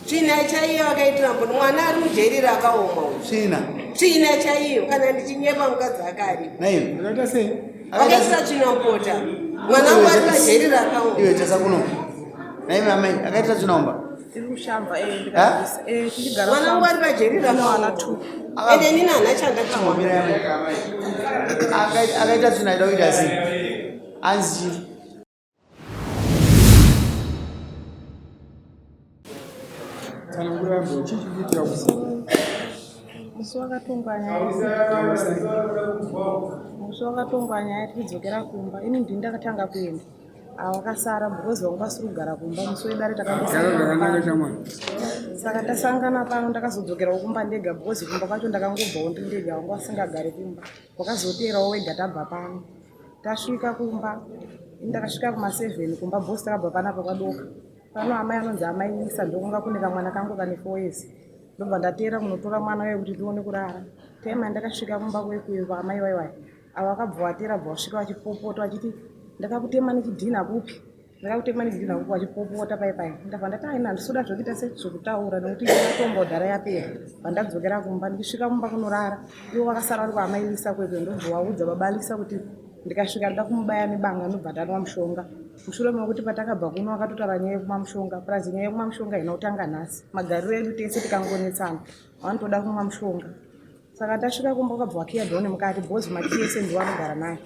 China chaiyo akaitira mbono mwana ari mujeri rakaoma. China chaiyo kana ndichinyepa mukadzi akari. Nayo. Ndakata sei? Akaisa chinombota. Mwana wari mujeri rakaoma. Iwe chasa kuno. Nayo mama akaita chinomba. Tirushamba ndikabisa. Tigara. Mwana wari mujeri rakaoma. Ende nina anachanga chimwamira. Akaita chinaida kuita sei? Anzi. Tsanangurambo chichikuitira kusa. Musi wakatongwa nyaya tichidzokera kumba. Ini ndini ndakatanga kuenda. Awakasara because vangu vasiri kugara kumba. Musi wedare takambosangana. Saka tasangana pano ndakazodzokerawo kumba ndega because kumba kwacho ndakangobvawo ndiri ndega vangu vasingagari kumba. Wakazoterawo wega tabva pano. Tasvika kumba. Ndakasvika kuma7 kumba bosi takabva panapa padoka. Pano amai anonzi amai Isa ndokunga kune kamwana kangu kane 4 years. Ndobva ndatera kunotora mwana wayo kuti tione kurara. Tema ndakasvika kumba kwekuyo amai waiwai. Ava vakabva vatera bva vasvika vachipopota vachiti ndakakutema nechidhina kupi. Ndakakutema nechidhina kupi vachipopota pai. Ndabva ndati aina ndisoda zvokuita sezvokutaura nekuti ndakatomba udhara yapera. Pandadzokera kumba ndisvika kumba kunorara. Ivo vakasara vari kwaamai Isa kwekwe ndobva vaudza baba Lisa kuti ndikasvika ndoda kumubaya nebanga ndobva ndanwa mushonga. Mushure mekuti patakabva kuno vakatotaura nyaya yekumwa mushonga. Prazi nyaya yekumwa mushonga inotanga nhasi. Magariro edu tese tikangonetsana. Vanotoda kumwa mushonga. Saka tasvika kumba vakabva vakiya dhoni mukati bhozi mati ese ndiwo anogara naye.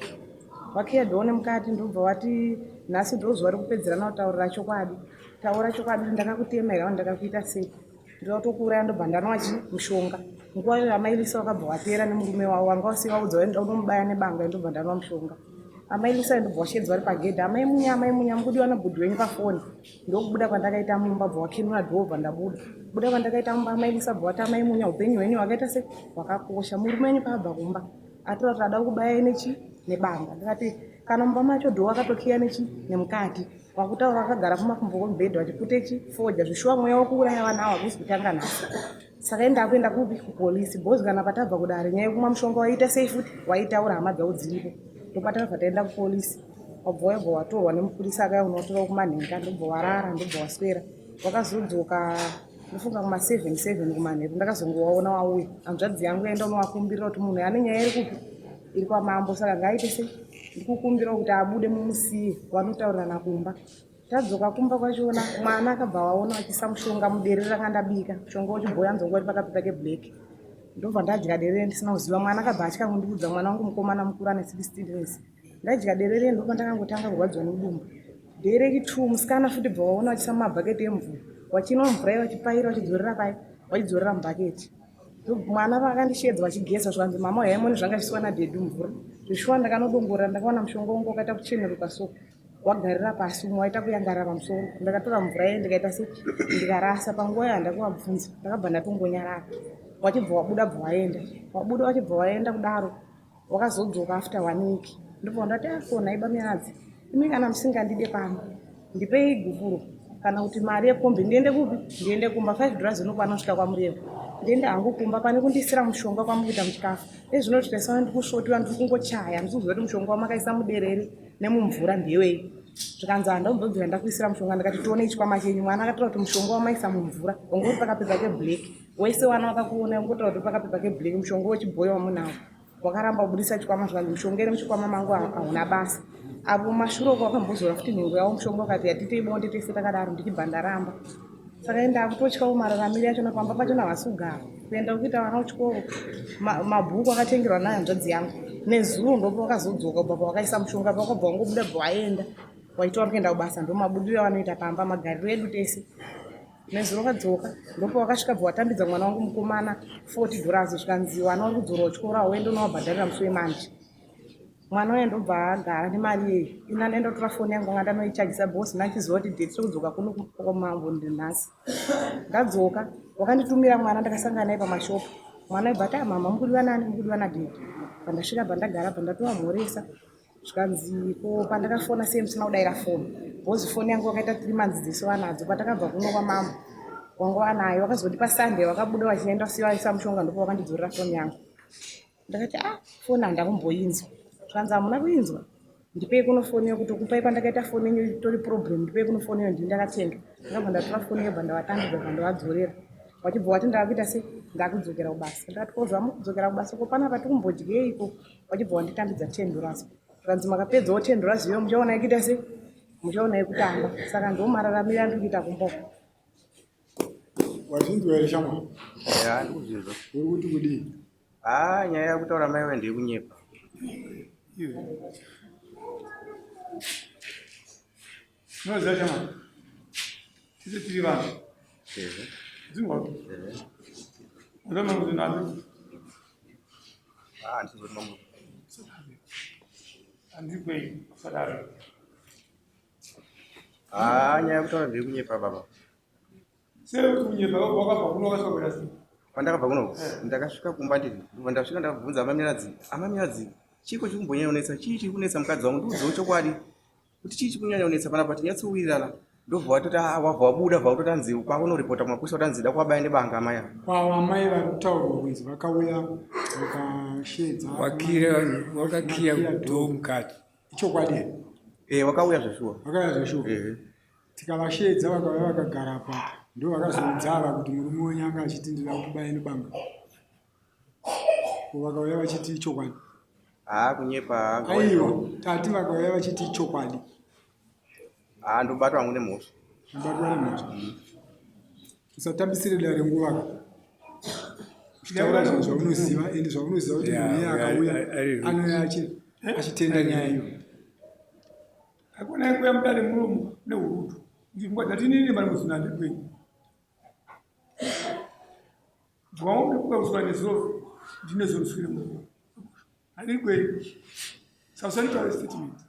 Vakiya dhoni mukati ndobva vati nhasi ndozuva rekupedzerana kutaurira chokwadi. Taura chokwadi ndakakutema here ndakakuita sei. Ndotokuuraya ndobva ndanwa mushonga. Nguva iyo amai Lisa vakabva vatera nemurume wavo vanga vasivaudza unomubaya nebanga ndobva ndanwa mushonga. Amai Lisa ndobva vashedzwa vari pagedhi. Amai munya mukudiwa nabhudhi wenyu pafoni. Ndokubuda kwandakaita mumba bva vakinura dhoo ndabuda. Buda kwandakaita mumba amai Lisa bva vati amai munya upenyu hwenyu hwakaita sei hwakakosha. Murume wenyu paabva kumba atora kuti ada kubaya nebanga. Ndikati kana mumba macho dhoo wakatokiya nemukati. Wakutaura wakagara kumakumbo kwemubhedha vachipute foja zvishuwa mweya wokuuraya vana ava hakuzi kutanga nhasi. Saka ndakuenda kupi kupolisi bhozi kana patabva kudare nyaya yekumwa mushonga waita sei futi waitaura hama dzavo dziripo. Ndopatakabva taenda kupolisi. Wabva wabva watorwa nemupurisa akaya unotora kumanhenga ndobva warara ndobva waswera. Wakazodzoka ndofunga kuma7 kumanheru ndakazongowaona wauya. Hanzvadzi yangu yaenda unowakumbirira kuti munhu ane nyaya iri kupi iri kwamambo. Saka ngaaite sei ndikukumbira kuti abude mumusiye vanotaurirana kumba. Tadzoka kumba kwachona mwana akabva waona vachisa mushonga mudere rakandabika. Mushonga wechibhoya nzongo uri pakapepa kebhureki. Ndobva ndadya derere ndisina kuziva. Mwana akabva atya kundiudza mwana wangu mukomana mukuru ane 16 years. Ndadya derere ndobva ndakangotanga kurwadzwa nedumbu. Dereki 2 musikana futi bva waona vachisa mumabhaketi emvura. Wachinwa mvura vachipaira vachidzorera pai vachidzorera mubhaketi. Mwana vakandishedza vachigeza zvanzi mama yaimoni zvanga zviswa nadhedhu mvura. Zvishuwa ndakanodongorera ndakaona mushonga wangu wakaita kucheneruka so. Wagarira pasi umwe waita kuyangarara pamusoro. Ndakatora mvura ye ndikaita se ndikarasa panguva yandakuvabvunza. Ndakabva ndatongonyarara. Wachibva wabuda bva waenda. Wabuda wachibva waenda kudaro. Wakazodzoka after 1 week. Ndobva ndati afona iba myanadzi. Imi kana musingandide pano. Ndipei gufuro. Kana kuti mari yekombi ndiende kupi? Ndiende kumba $5 inokwana kusvika kwamureva. Ndiende hangu kumba pane kundisira mushonga kwamukuita muchikafu. Ezvino tikaisa ndikushotiwa ndikungochaya ndikuziva kuti mushonga wamakaisa muderere nemumvura ndewei. Zvikanzi ndobvira ndakuisira mushonga ndakati tione chikwama chenyu. Mwana akatora kuti mushonga wamaisa mumvura ungori pakapepa kebhureki. Wese wana wakakuona ungotaura kuti pakapepa kebhureki mushonga wechibhoya wamunawo. Wakaramba kubudisa chikwama zvanzi mushonga iri muchikwama mangu hauna basa. Apo mashure kwakambozora futi nhengo yawo mushonga wakati yatitei bonde tese takadaro ndichibva ndaramba. Saka ndakutotyawo mararamiro yacho napamba pachona havasi kugara. Kuenda kuita vana kuchikoro mabhuku akatengerwa nayo hanzvadzi yangu. Nezuro ndopo wakazodzoka baba wakaisa mushonga pakabva wangobuda bva waenda. Waitaura kuenda kubasa ndomabudiro avanoita pamba magariro edu tese. Nezuro wakadzoka ndopo wakasvika bva watambidza mwana wangu mukomana $40 zvikanzi vana vari kudzora kuchikoro hauende unowabhadharira musi wemanje. Mwana wayo ndobva agara nemari yeyi. Ina ndaenda kutora foni yangu anga ndanoichajisa bhosi nachiziva kuti dheti rekudzoka kuno kwamambo ndinhasi. Ndadzoka wakanditumira mwana ndakasangana naye pamashopu. Mwana aibva ati mama mukudiwa nani mukudiwa nadheti. Pandasvika pandagara pandatova zvikanzi ko pandakafona sei musina kudayira foni. Bhozi foni yangu wakaita 3 months dzese wanadzo patakabva kuno kwamambo. Wangu wanayo wakazodipa Sunday wakabuda vachienda sivaisa mushonga ndipo wakandidzorera foni yangu. Ndakati foni handakumboinzwa. Zvikanzi hamuna kuinzwa. ndipei kunofoniwa kuti kupai pandakaita foni yenyu itori problem ndipei kunofoniwa ndini ndakatenga ndakabva ndatora foni yebva ndavatambidza bva ndavadzorera wachibva wati ndavakuita sei ndakudzokera kubasa ndati kozama kudzokera kubasa ko pana pati kumbodyeiko wachibva wanditambidza $10 kanzi makapedzawo $10 iyo muchaona ikuita sei muchaona yekutamba saka ndomararamira ndiri kuita kumboko wazvinzwa here shamwa ya ndikuzvinzwa uri kuti kudii nyaya yekutaura mai we ndekunyepa unoziva shamwa tise tiri vanhu dzingwapi ndoma kuti nazi ndizoti handikwei sadaro nyaya yekutaura ndekunyepa baba sei kuti kunyepa wakabva kuno wakasokera sei pandakabva kuno ndakasvika kumba ndiri ndobva ndasvika ndabvunza amamiradzi chiko chikumbonyanyaonetsa chii chiri kunetsa mukadzi wangu ndiudzewo chokwadi kuti chii chikunyanyaonetsa panapa tinyatsowirirana ndobva watoti wabva wabuda bva watoti anzi kwakunoripota kumapusa kuti anzi da kuwabaya nebanga amaya amai vari kutaurwa kunzi vakauya vakashedza wakakiya kudhoo mukati ichokwadi here wakauya zveshuwa tikavashedza vakauya vakagara pa ndo vakazodzava kuti murume wenyu anga achiti ndida kutibaya nebanga vakauya vachiti ichokwadi kunyepa aiwa tati vakauya vachiti ichokwadi ndobatwa hangu nemhosva usatambisire dare nguvaka uchitaura zvinhu zvaunoziva ende zvaunoziva kuti munhu iye akauya anoya achitenda nyaya iyo akona kuya mudare muromo neurudu ndingwa datinini vari muzinandikwenyu dwawaudekukauswa nezuro ndine zoruswire muromo andikwenyu sausanditaure statement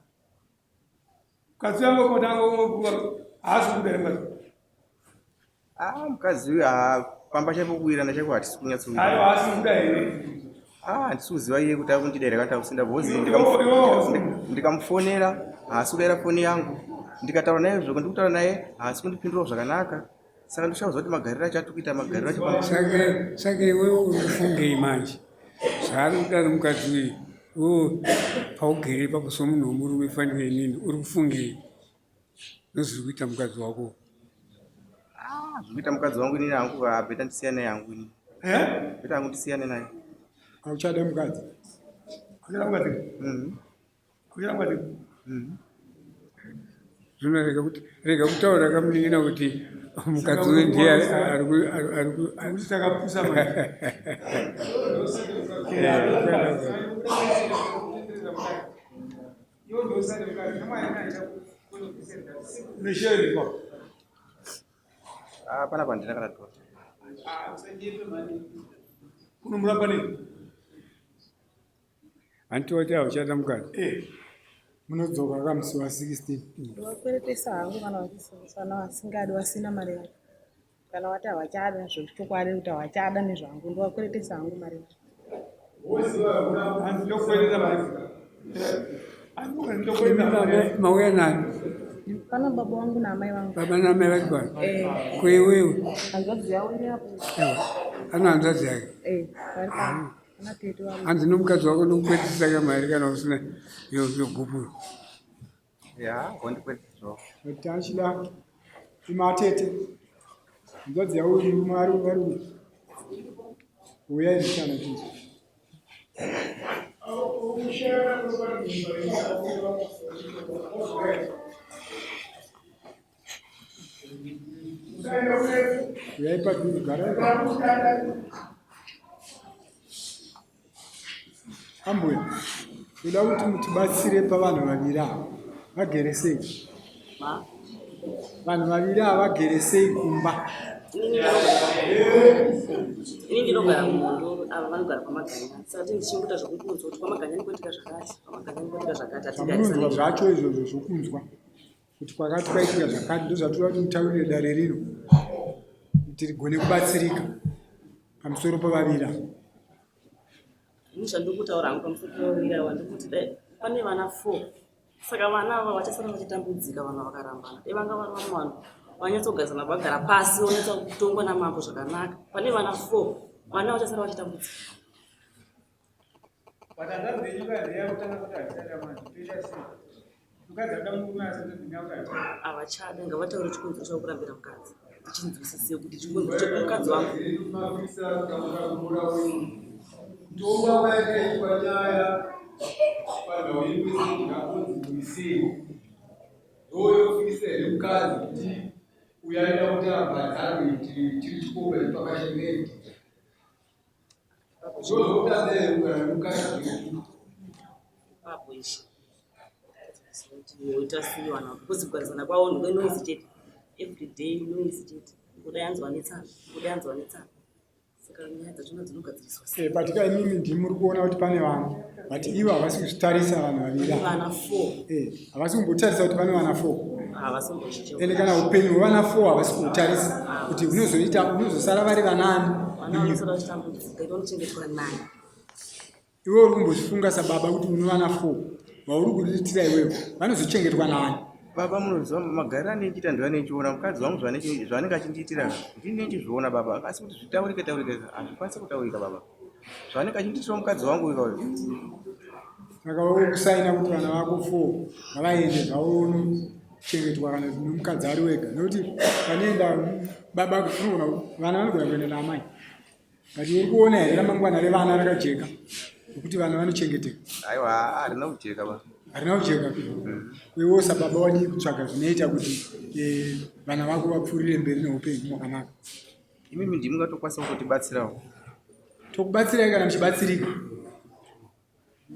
kazi yangu kotango haasi kudare mukadzi mukadzi uyu pamba chaipokuwirana chaiko hatisi kunyatsokuda haasi kuda here handisi kuziva iye kuti akundidaira kantakusinda bhozi ndikamufonera haasi kudaira foni yangu ndikataura naye zvoko ndikutaura naye haasi kundipindura zvakanaka saka ndoshaudza kuti magariro acho atikuita magariro acho saka iwe urikufungei manje zvaari kudaro mukadzi uyu paugere ipapo somunhu womurume fanire nini uri kufungei nozviri kuita mukadzi wako zviri kuita mukadzi wangu inini hangu beta ndisiyane naye hangu inini beta hangu ndisiyane naye auchada mukadzi zvino rega kutaura kamuningina kuti mukadzi uyu ndiye ari takapusa pana pandina kana tora unomuramba nei handitoti hauchada mukadzi munodzoka kamusi wa16 ndovakweretesa hangu kana vasingadi vasina mari yacho kana vati havachada zvechokwadi kuti havachada nezvangu ndovakweretesa hangu mari yacho mauya nani pana baba wangu naamai vangu baba namai vari pano kwewewe hanzvadzi yavo iri apo ano hanzvadzi yake vari pano ana tete vangu hanzi nomukadzi wako ndokupetisa kamari kana usina yogupuro wandikwetiswa kuti achida imatete nzvadzi yavo murume vari uyai ndishana tinzo uyai padhuze garai ambuya uda kuti mutibatsire pavanhu vaviri ava vagere sei vanhu vaviri ava vagere sei kumba ini ndinogara kumondo ava vanogara kwamaganya saka tindichingoita zvokukunzwa kuti kwamaganyani kwoitika zvakati kwamaganyani kwoitika zvakati munonzwa zvacho izvozvo zvokunzwa kuti kwakati kwaitika zvakati ndozvatoda kuti mutaurire dare rino kuti rigone kubatsirika pamusoro pavaviri ava ini zvandikutaura hangu pamusoro pavaviri ava ndikuti dai pane vana 4 saka vana ava vachasara vachitambudzika vanhu vakarambana dai vanga vari vamwe vanhu vanyatsogadzana vagara pasi vonatsa kutongwa namambo zvakanaka pane vana 4 vana vachasara vachitambudzika But another thing you guys have to havachada ngavataure chikonzero chavo kurambira mukadzi tichinzwisise kuti chikonzero chekumukadzi wangu ndomba kwaikaitwa nyaya panaoimuisingakonzimuisei ndoyofikisere mukadzi kuti uyaida kuti abhadharwe tiri chikomba chipakashengeti zvozodazeukadzi papoishi oita siwana because kugarisana kwavo ndkwenoisi chete everyday noisi chete kudai anzwa netsana kudai anzwa netsana saka nyaya dzachona dzinogadziriswa sei patika imimi ndimuri kuona kuti pane vanhu but ivo havasi kuzvitarisa vanhu vaviri vana 4 havasi kumbotarisa kuti pane vana 4 havasombochiche ende kana upenyu hwevana 4 havasi kuutarisa kuti unozosara vari vanani vana vanosara vachitambudzika inonochengetwa nani iwe uri kumbozvifunga sababa kuti une vana 4 vauri kuriitira iwevo vanozochengetwa nani baba munoziva magariro anenchiita ndivanenchiona mukadzi wangu zvaanenge achindiitira ndinenchizviona baba asi kuti zvitaurike hazvikwanisi kutaurika baba zvaanenge achindiitira mukadzi wangu ikayo saka wokusaina kuti vana vako 4 ngavaende zvauchengetwa kana nemukadzi ari wega nekuti panoenda baba kunoona vana vanogona kuenda naamai but uri kuona here ramangwana revana rakajeka nokuti vana vanochengeteka aiwa harina kujeka ba harina kujeka wewo sababa wadii kutsvaga zvinoita kuti vana vako vapfuurire mberi neupenyu mwakanaka imimi ndimungatokwanisa kutotibatsirawo tokubatsirai kana muchibatsirika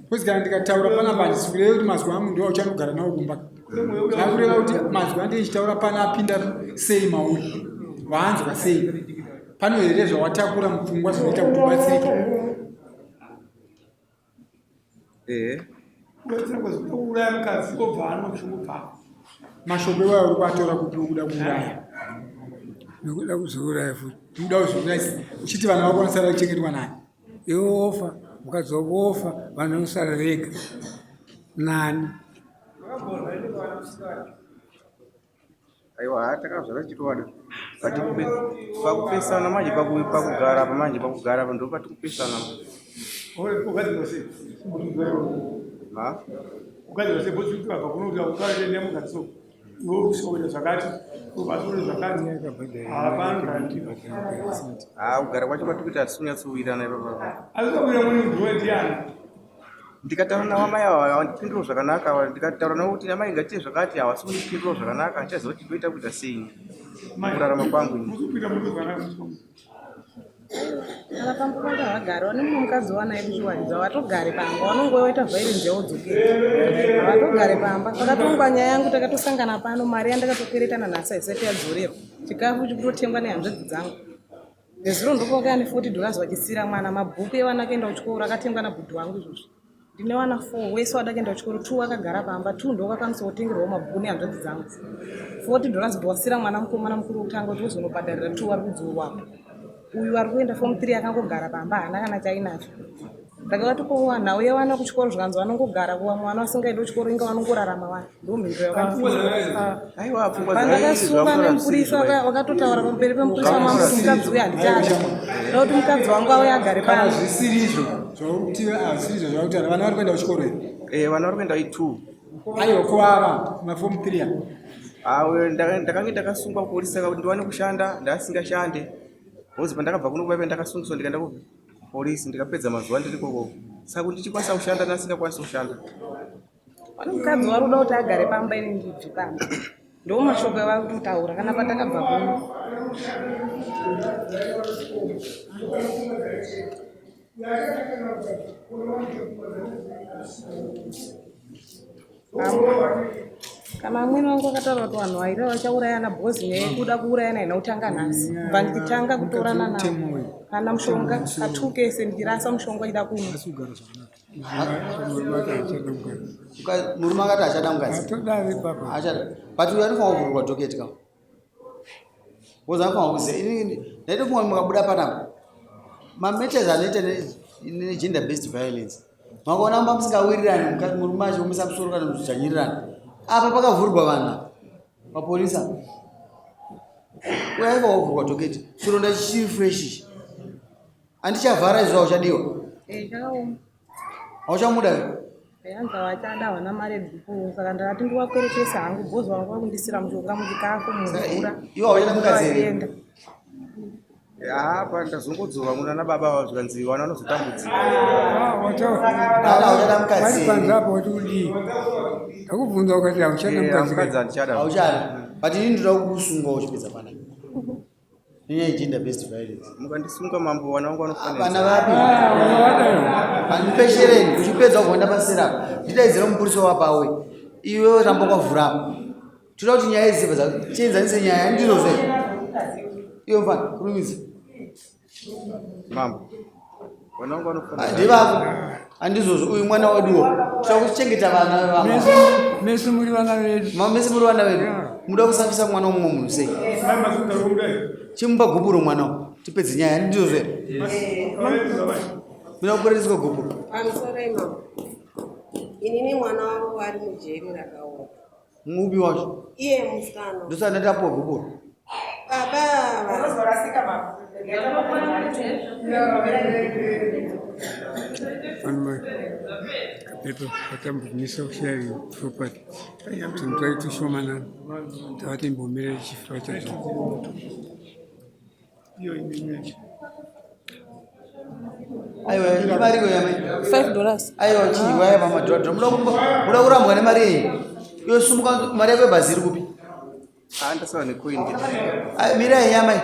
kozi kana ndikataura panapa handisikureva kuti mazwi angu ndiwo uchanogara nawo kumba zvakureva kuti mazwi andichitaura pana apinda sei mauri vaanzwa sei pano here zvawatakura mupfungwa zvinoita kuti ubatsirika uraya mukadzi obva anomashoko mashoko iwayo uri kuatora kuti ukuda kuuraya nokuda kuzouraya futi unoda kuzouraya uchiti vanhu vako vanosara vachengetwa nani iwe wofa mukadzi wako wofa vanhu vanosara vega nani aiwa takazvara chitowada pakupesana manje pakugara apa manje pakugara apa ndo patikupesana ukadzira sebozvikuti vabva kunokuti ukaende mukadzi ushoya zvakati ubatsore zvakati hapana kugara kwacho kwatikuti hatisunyatsowirana ipapa asitowira mune munhu wendiyani ndikataura navamai ava ndipinduro zvakanaka ndikataura navo kuti amai ngatiite zvakati havasi kundipinduro zvakanaka ndichaziva kuti toita kuita sei kurarama kwangu musupinda munhu zvakanaka kana pambo panga vagara vane mukadzi wanai kuchiwaridza vatogare pamba vanongoita vhairenzia wodzokera havatogare pamba pakatongwa nyaya yangu takatosangana pano mari yandakatokweretana nhasi haisati yadzorerwa chikafu chikutotengwa nehanzvedzi dzangu nezuro ndokonga ane $40 vachisira mwana mabhuku evana kuenda kuchikoro akatengwa nabhudhi wangu izvozvo ndine wana 4 wese wada kuenda kuchikoro 2 akagara pamba 2 ndokakwanisa kutengerwawo mabhuku nehanzvedzi dzangu $40 bwasira mwana mukomana mukuru wekutanga kuti uzonobhadharira 2 ari kudzorwapo uyu ari kuenda form 3 akangogara pamba haana kana chainacho ndakavatokowa nhau yewana kuchikoro zvanzi vanongogara kuwa mwana wasingaendi kuchikoro inga vanongorarama wana ndomhinduro yakapandakasunga nemupurisa wakatotaura pamberi pemupurisa wamambuti mukadzi uyu handichacha da kuti mukadzi wangu auye agare pano zvisirizvo zvautiazisirizvo zvakuti vana vari kuenda kuchikoro here vana vari kuenda i2 aiwa kuava maform 3 ndakange ndakasungwa kupolisaka kuti ndiwane kushanda ndasingashande ozi pandakabva kuno kwaive ndakasungiswa ndikaenda kupolisi ndikapedza mazuva ndiri koko saka kuti ndichikwanisa kushanda nasingakwanisa kushanda pane mukadzi wari kuda kuti agare pamba ine ndibvi pamba ndo mashoko avari kutotaura kana patakabva kuno kana amweni wangu akataura kuti vanhu vaira vachaurayana bhozi nekuda kuurayana ina utanga nhasi bva nditanga kutorana navo kana mushonga katukese ndirasa mushonga ida kumwa murume akati achada mukadzi atodari papa achada but uyu anofanwa kuvhurwa dhoketi kam woza anofanwa kuziva inini ndaite kumwa mukabuda panapa mametas anoita negender based violence makaona mba musingawirirani murume achiomisa musoro kana muchidzvanyirirana apa pakavhurwa vanhu mapolisa uyaiva wavhurwa dhoketi chironda chichiri fresh handichavhara izvo uchadiwa chakaoma hauchamuda yanza vachada havana mari dzikuru saka ndakati ndiwakweretesa hangu bhozi vangu vakundisira mushonga muchikafu mumvura iwo hauchada mukazeri enda apa ndazongodzova muna nababa vavo zvikanzi vana vanozotambudzika hauchada mukazeri panzapo kuti udii ndakubvunza ukati hauchada mukadzi mukazika handichada hauchada but ini ndoda kukusunga uchipedza pana nenyaya yegender based violence mukandisunga mambo vana vangu vana vanofanira vapi handipeshereni uchipedza kugoenda pasera ndidaidzira mupurisa wapawe iwe ramba kwavhurapo toda kuti nyaya idzi tienzanise nyaya handizozve iwe mfana kurumidza mambo vana vangu vanofanira ndivako handizozvo uyu mwana weduwo toda kuchengeta vana vevamwe mesu muri vana vedu mese muri vana vedu muda kusambisa mwana umwe munhu sei chimupa guburo mwana tipedze nyaya handizozve muda kukorereswa guburo pamusoro imama inini mwana wangu ari mujeri rakaoma muupi wacho iye musikana ndosana tapuwa guburo baba kapepa katambunisa kusharing property tuntu aitushomana tavati mbomere chifukwa chacho aiwa imariko yame $5 aiwa chiwaya pamadhodha muda kurambwa nemari yenyu iwe sumuka mari yako yebhazi iri kupi andasava necoin mirai amai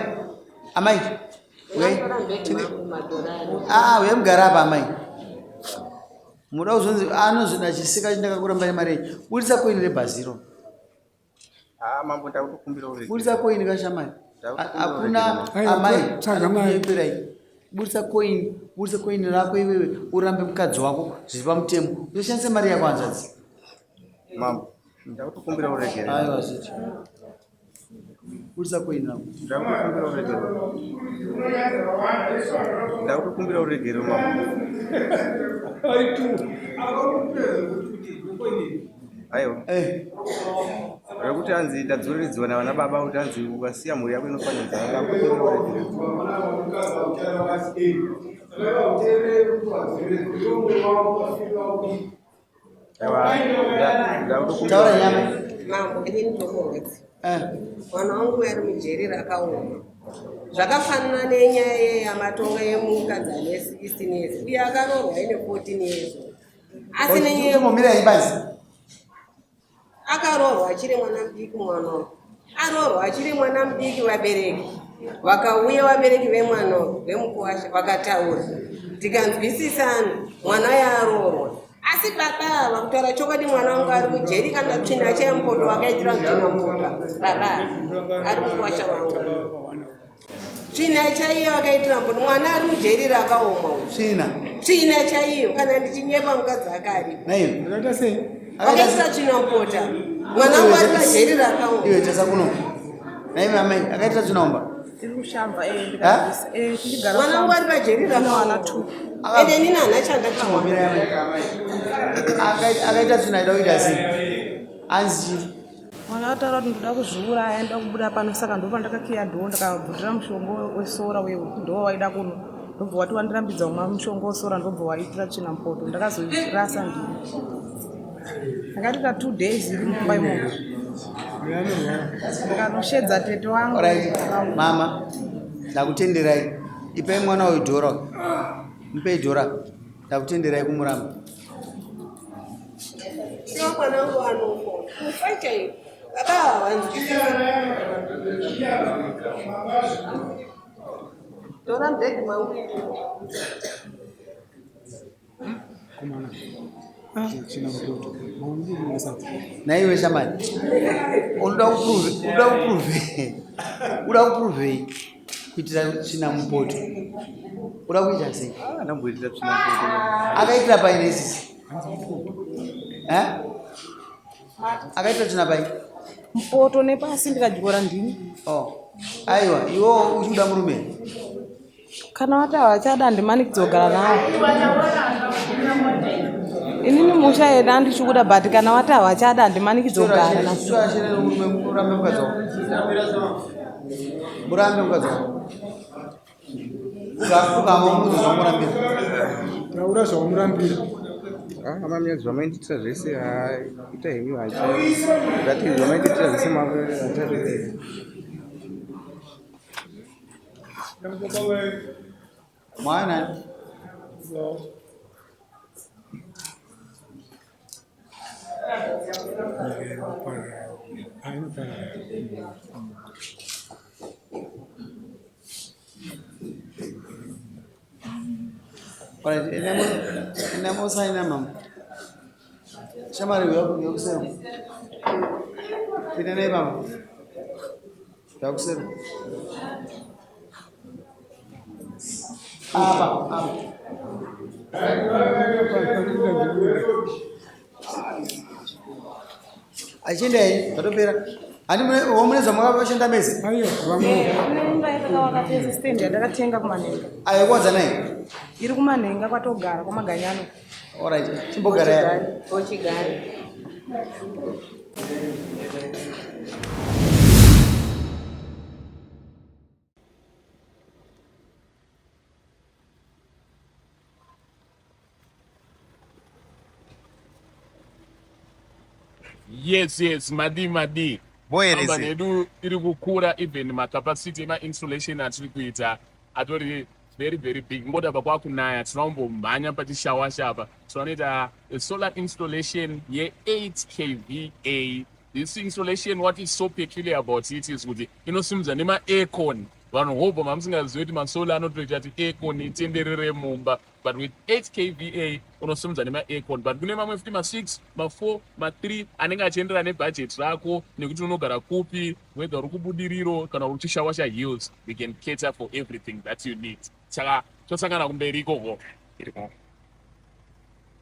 amai uye mugara apa amai muda kuzonzi anozoda chisika chindakakuramba nemari yenyu budisa koini rebhaziro mambo ndakutokumbira uri budisa koini kashamai hakuna amai eperai budisa koini rako iwewe urambe mukadzi wako zviri pamutemo uzoshandisa mari yako hanzvadzi mambo ndakutokumbira uregere aiwa zvichi budisa koini rako ndakutokumbira uregere mambo aiwa rekuti hanzi ndadzoreridziwa navana baba kuti hanzi ukasiya mhuri yako inofanidza ndakutokumbira uregere taura nyama mambo inini ndomuhodzi mwana wangu ari mujeri rakaoma zvakafanana nenyaya yamatonga yemukadzi ane 16 years uye akaroorwa ine 14 years asi nenyaya ibazi akaroorwa achiri mwana mudiki mwana aroorwa achiri mwana mudiki vabereki vakauya vabereki vemwana vemukuwasha vakataura tikanzwisisana mwana yaroorwa asi baba vakutaura chokwadi mwana wangu ari mujeri kana tsvina chempoto vakaitira mtsvina mpoto baba ari mukuwasha wangu tsvina chaiyo vakaitira mpoto mwana ari mujeri rakaoma tsvina chaiyo kana ndichinyepa mukadzi akari vakaitira tsvina mupota mwana wangu ari majeri rakaoma iwe tesa kuno naime amai akaitira tsvinaomba mwana wangu ari majeri rakaoma ende nini hana chandachimwamira akaita tsvina ida kuita sei hanzi chii mwana ataura kuti ndoda kuzviuraya ndoda kubuda pano saka ndopa ndakakiya dhoo ndakabvutira mushonga wesora ndo waida kuno ndobva wati wandirambidza kumwa mushonga wesora ndobva waitira tsvina mupoto ndakazoirasa ndini ndakatita 2 days iri mumba imomo ndikanoshedza tete wangu mama ndakutenderai ipai mwana uyu dhora mupei dhora ndakutenderai kumuramba iwo mwana wangu anofa mufaita iyo baba dhora mudhegi mangu naiwe shamani unoda kupuruvhei kuitira tsvina mupoto uda kuita sei ndamboitira tsvina mupoto akaitira paine isisi akaitira tsvina pai mupoto nepasi ndikadyora ndini aiwa iwo uchikuda murume kana wati havachada handimani kudzogara nawo inini musha yena handichikuda but kana wati havachada handimani kudzogara murume murambe mukadzi wako murambe mukadzi wako ukama muzi zvamurambira taura zvamurambira amamiadzi vamainditira zvese ita henyu ngati vamainditira zvese mavachazvii mwana Alright, enamo sign mama. Shamari yo kusema. Pinene mama. Takusema. Apa. Achinde patopera. Ani omuleza mwakapashenda mezi. Ayo, vamo. Imba yakawakapesa stand yandakatenga kumanenga. Ayo kwanza naye. Iri kumanenga kwatogara kwamaganyano. Alright, chimbogara ya. Ochigari. Yes, madi. Boyerese. Amba nedu iri kukura even macapacity ema-installation atiri kuita atori very big. Ngoda pakwakunaya tinombomhanya patishawasha apa. Tinoita a solar installation ye8 kVA. This installation, what is so peculiar about it is kuti inosimudza nema-aircon. Vanhu hobo mamusingazivi kuti masolar anotoita kuti aircon itenderere mumba. But with 8 kVA unosimudza nema-aircon. But kune mamwe futi ma6, ma4, ma3 anenge achienderana nebudget rako nekuti unogara kupi, whether uri kubudiriro kana uri kuchishawasha hills, we can cater for everything that you need. Saka tosangana kumberi ikoko.